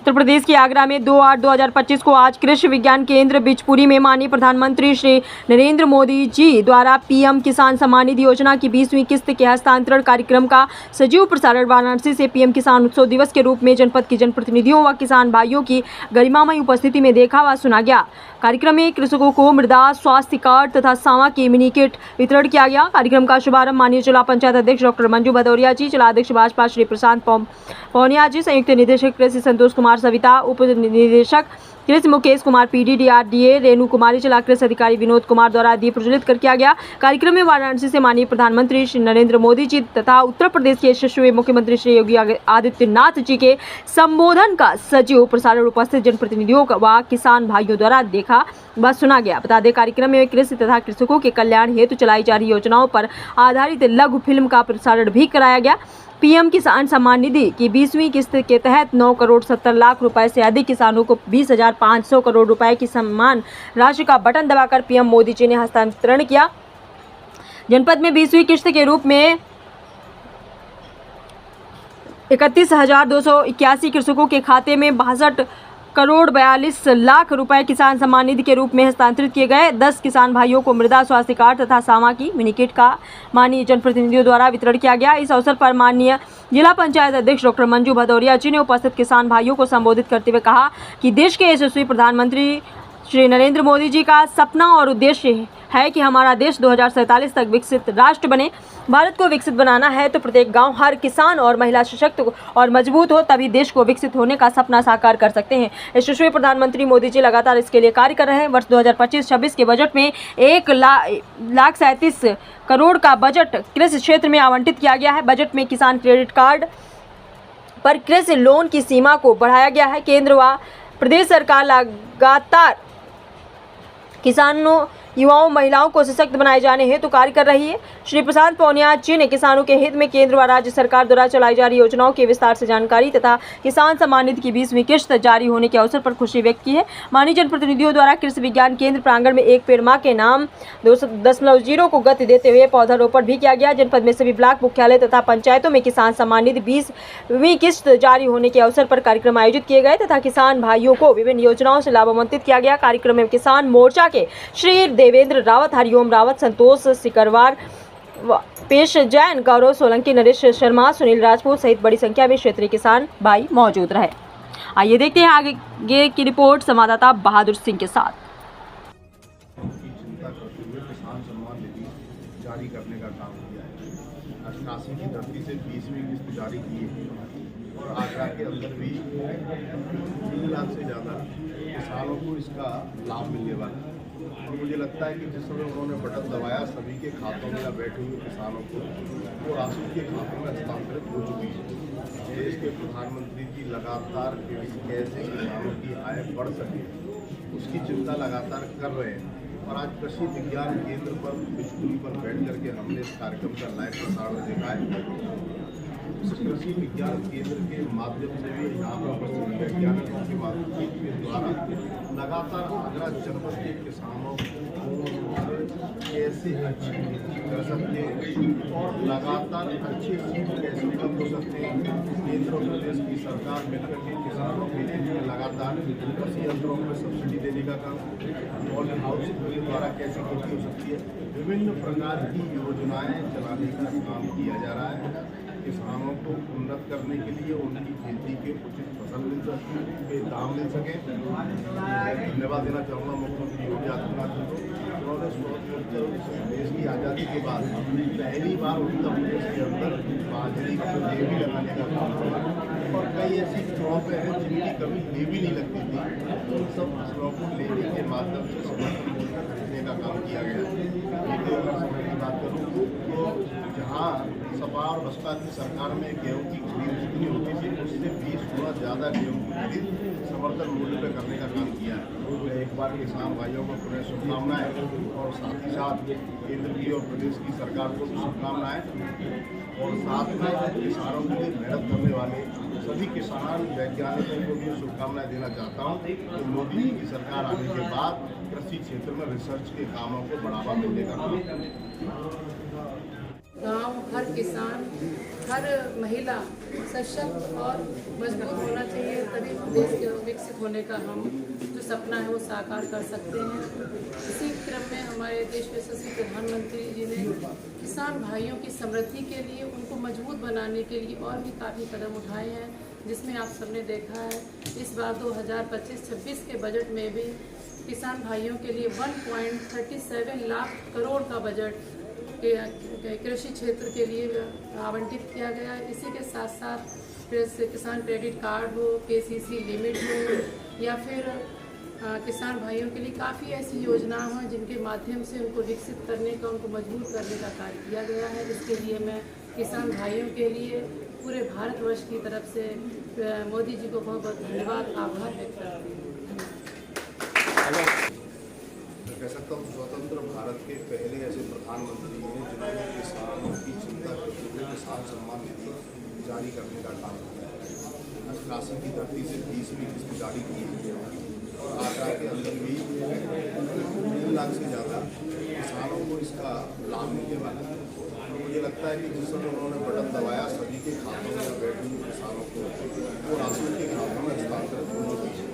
उत्तर प्रदेश के आगरा में 2/8/2025 को आज कृषि विज्ञान केंद्र बिचपुरी में माननीय प्रधानमंत्री श्री नरेंद्र मोदी जी द्वारा पीएम किसान सम्मान निधि योजना की 20वीं किस्त के हस्तांतरण कार्यक्रम का सजीव प्रसारण वाराणसी से पीएम किसान उत्सव दिवस के रूप में जनपद के जनप्रतिनिधियों व किसान भाइयों की गरिमामय उपस्थिति में देखा व सुना गया। कार्यक्रम में कृषकों को मृदा स्वास्थ्य कार्ड तथा सावा की मिनी किट वितरण किया गया। कार्यक्रम का शुभारंभ माननीय जिला पंचायत अध्यक्ष डॉक्टर मंजू भदौरिया जी, जिला अध्यक्ष भाजपा श्री प्रशांत पौनिया जी, संयुक्त निदेशक कृषि संतोष कुमार सविता, उप निदेशक कृषि मुकेश कुमार पीडी, डीआरडीए रेणु कुमारी, जिला कृषि अधिकारी विनोद कुमार द्वारा दीप प्रज्वलित कर किया गया। कार्यक्रम में वाराणसी से माननीय प्रधानमंत्री श्री नरेंद्र मोदी जी तथा उत्तर प्रदेश के यशस्वी मुख्यमंत्री श्री योगी आदित्यनाथ जी के संबोधन का सजीव प्रसारण उपस्थित जनप्रतिनिधियों व किसान भाइयों द्वारा देखा व सुना गया। बता दें, कार्यक्रम में कृषि तथा कृषकों के कल्याण हेतु चलाई जा रही योजनाओं पर आधारित लघु फिल्म का प्रसारण भी कराया गया। पीएम किसान सम्मान निधि की 20वीं किस्त के तहत 9 करोड़ 70 लाख रुपए से अधिक किसानों को 20,500 करोड़ रुपए की सम्मान राशि का बटन दबाकर पीएम मोदी जी ने हस्तांतरण किया। जनपद में 20वीं किस्त के रूप में 31,281 कृषकों के खाते में 62 करोड़ 42 लाख रुपए किसान सम्मान निधि के रूप में हस्तांतरित किए गए। 10 किसान भाइयों को मृदा स्वास्थ्य कार्ड तथा सावा की मिनी किट का माननीय जनप्रतिनिधियों द्वारा वितरण किया गया। इस अवसर पर माननीय जिला पंचायत अध्यक्ष डॉक्टर मंजू भदौरिया जी ने उपस्थित किसान भाइयों को संबोधित करते हुए कहा कि देश के यशस्वी प्रधानमंत्री श्री नरेंद्र मोदी जी का सपना और उद्देश्य है कि हमारा देश 2047 तक विकसित राष्ट्र बने। भारत को विकसित बनाना है तो प्रत्येक गांव, हर किसान और महिला सशक्त और मजबूत हो, तभी देश को विकसित होने का सपना साकार कर सकते हैं। यशस्वी प्रधानमंत्री मोदी जी लगातार इसके लिए कार्य कर रहे हैं। वर्ष 2025-26 के बजट में 1,37 करोड़ का बजट कृषि क्षेत्र में आवंटित किया गया है। बजट में किसान क्रेडिट कार्ड पर कृषि लोन की सीमा को बढ़ाया गया है। केंद्र व प्रदेश सरकार लगातार किसानों, युवाओं, महिलाओं को सशक्त बनाए जाने हेतु कार्य कर रही है। श्री प्रशांत पौनिया जी ने किसानों के हित में केंद्र व राज्य सरकार द्वारा चलाई जा रही योजनाओं के विस्तार से जानकारी तथा किसान सम्मान निधि की 20वीं किस्त जारी होने के अवसर पर खुशी व्यक्त की है। माननीय जनप्रतिनिधियों द्वारा कृषि विज्ञान केंद्र प्रांगण में एक पेड़ मां के नाम 2.0 को गति देते हुए पौधारोपण भी किया गया। जनपद में सभी ब्लॉक मुख्यालय तथा पंचायतों में किसान सम्मान निधि 20वीं किस्त जारी होने के अवसर पर कार्यक्रम आयोजित किए गए तथा किसान भाइयों को विभिन्न योजनाओं से लाभान्वित किया गया। कार्यक्रम में किसान मोर्चा के श्री देवेंद्र रावत, हरिओम रावत, संतोष सिकरवार, पेश जैन, गौरव सोलंकी, नरेश शर्मा, सुनील राजपूत सहित बड़ी संख्या में क्षेत्रीय किसान भाई मौजूद रहे। आइए देखते हैं आगे की रिपोर्ट संवाददाता बहादुर सिंह के साथ। किसान सम्मान निधि जारी करने का काम किया है। 88 की धरती से 20वीं किस्त जारी की है और आगरा के अंदर भी 3 लाख से ज़्यादा किसानों को इसका लाभ मिलने वाला है। और मुझे लगता है कि जिस समय उन्होंने बटन दबाया, सभी के खातों में बैठे हुए किसानों को वो राशि के खातों में हस्तांतरित हो चुकी है। देश के प्रधानमंत्री जी लगातार कैसे किसानों की आय बढ़ सके उसकी चिंता लगातार कर रहे हैं। और आज कृषि विज्ञान केंद्र पर बिचपुरी पर बैठ करके हमने इस कार्यक्रम का लाइव प्रसारण देखा है। कृषि विज्ञान केंद्र के माध्यम से भी यहाँ पर उपस्थित वैज्ञानिकों के माध्यम के द्वारा लगातार आगरा जनपद के किसानों को कैसे अच्छी खेती कर सकते हैं और लगातार अच्छे सीड कैसे उपलब्ध हो सकते हैं। केंद्र और प्रदेश की सरकार मिलकर के किसानों के लिए लगातार कृषि यंत्रों में सब्सिडी देने का काम, पॉली हाउसिंग के द्वारा कैसे खेती हो सकती है, विभिन्न प्रकार की योजनाएं चलाने का काम किया जा रहा है। किसानों को उन्नत करने के लिए उनकी खेती के उचित फसल मिल सके, दाम मिल सके। धन्यवाद देना चाहूँगा मुख्यमंत्री योगी आदित्यनाथ जी को। उन्होंने देश की आज़ादी के बाद पहली बार उत्तर प्रदेश के अंदर बाजरे की लेवी लगाने का काम किया और कई ऐसी क्रॉपें हैं जिनकी कभी लेवी नहीं लगती थी। उन सब फसलों को लेवी के माध्यम से समर्थन देने का काम किया गया है। समय की बात करूँ तो जहाँ सपा और बसपा की सरकार में गेहूं की खरीद जितनी होती थी उससे 20 गुना ज़्यादा गेहूं की खरीद समर्थन मूल्य पर करने का काम किया है। तो एक बार किसान भाइयों को पुनः शुभकामनाएं और साथ ही साथ केंद्र की और प्रदेश की सरकार को भी शुभकामनाएं और साथ में किसानों के लिए मेहनत करने वाले सभी किसान वैज्ञानिकों को भी शुभकामनाएं देना चाहता हूँ कि मोदी जी की सरकार आने के बाद कृषि क्षेत्र में रिसर्च के कामों को बढ़ावा मिलने का काम गांव, हर किसान, हर महिला सशक्त और मजबूत होना चाहिए, तभी देश के विकसित होने का हम जो सपना है वो साकार कर सकते हैं। इसी क्रम में हमारे देश के यशस्वी प्रधानमंत्री जी ने किसान भाइयों की समृद्धि के लिए, उनको मजबूत बनाने के लिए और भी काफ़ी कदम उठाए हैं, जिसमें आप सबने देखा है इस बार 2025-26 के बजट में भी किसान भाइयों के लिए 1.37 लाख करोड़ का बजट कृषि क्षेत्र के लिए आवंटित किया गया। इसी के साथ साथ किसान क्रेडिट कार्ड हो, KCC लिमिट हो, या फिर किसान भाइयों के लिए काफ़ी ऐसी योजनाएं हैं जिनके माध्यम से उनको विकसित करने का, उनको मजबूत करने का कार्य किया गया है। इसके लिए मैं किसान भाइयों के लिए पूरे भारतवर्ष की तरफ से मोदी जी को बहुत बहुत धन्यवाद, आभार व्यक्त करती हूँ। मैं कह सकता हूँ स्वतंत्र भारत के पहले ऐसे प्रधानमंत्री हैं जिन्होंने किसानों की चिंता करते हुए किसान सम्मान निधि जारी करने का काम किया है। 88 की धरती से 20वीं किस्त जारी की है और आगरा के अंदर भी 3 लाख से ज़्यादा किसानों को इसका लाभ मिलने वाला है। तो मुझे लगता है कि जिस समय उन्होंने बटन दबाया, सभी के खातों में बैठे हुए किसानों को वो राशन के खातों में हस्तांतरित होने की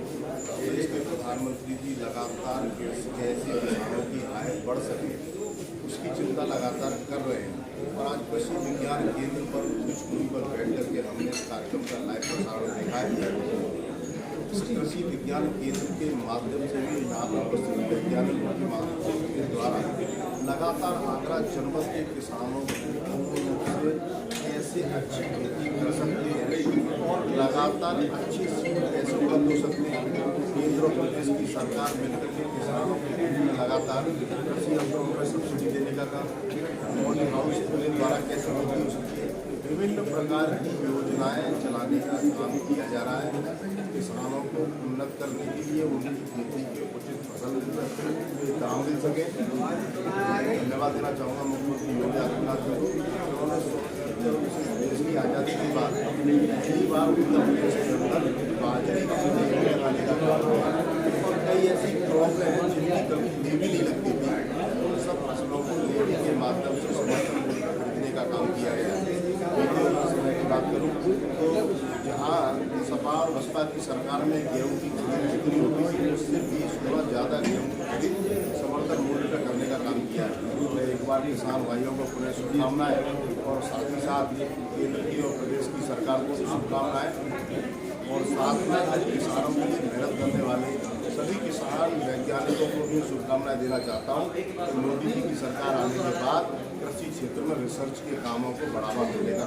देश के प्रधानमंत्री जी लगातार कैसे किसानों की आय बढ़ सके उसकी चिंता लगातार कर रहे हैं। और आज कृषि विज्ञान केंद्र पर कुछ दूरी पर बैठ करके हमने इस कार्यक्रम का लाइव प्रसारण देखा है। कृषि विज्ञान केंद्र के माध्यम से भी यहाँ पर उपस्थित वैज्ञानिकों के माध्यम के द्वारा लगातार आगरा जनपद के किसानों को कैसे अच्छी खेती कर सकते हैं और लगातार अच्छी सीड कैसे उपलब्ध हो सकते हैं। केंद्र और प्रदेश की सरकार मिलकर के किसानों को लगातार कृषि यंत्रों पर सब्सिडी देने का काम, पॉली हाउस द्वारा कैसे वृद्धि हो सकती है, विभिन्न प्रकार की योजनाएं चलाने का काम किया जा रहा है। किसानों को उन्नत करने के लिए उनकी खेती के उचित फसल दाम मिल सके। धन्यवाद देना चाहूँगा मुख्यमंत्री योगी आदित्यनाथ जी को, उन्होंने देश की आज़ादी के बाद पहली बार उत्तर प्रदेश के अंदर बाजरे की लगाने का काम किया और कई ऐसी क्रॉप हैं जिनकी कभी लेवी नहीं लगती थी, उन सब फसलों को लेवी के माध्यम से समर्थन मूल्य खरीदने का काम किया गया। समय की बात करूँ तो जहाँ सपा और बसपा की सरकार में गेहूँ की खरीद जितनी होती थी उससे 20 गुना ज़्यादा गेहूँ की खरीद समर्थन मूल्य पर करने का काम किया है। मैं एक बार किसान भाइयों को पुनः शुभकामनाएं और साथ ही साथ केंद्र की और प्रदेश की सरकार को शुभकामनाएं और साथ में किसानों के लिए मेहनत करने वाले सभी किसान वैज्ञानिकों को भी शुभकामनाएं देना चाहता हूँ कि मोदी जी की सरकार आने के बाद कृषि क्षेत्र में रिसर्च के कामों को बढ़ावा देने का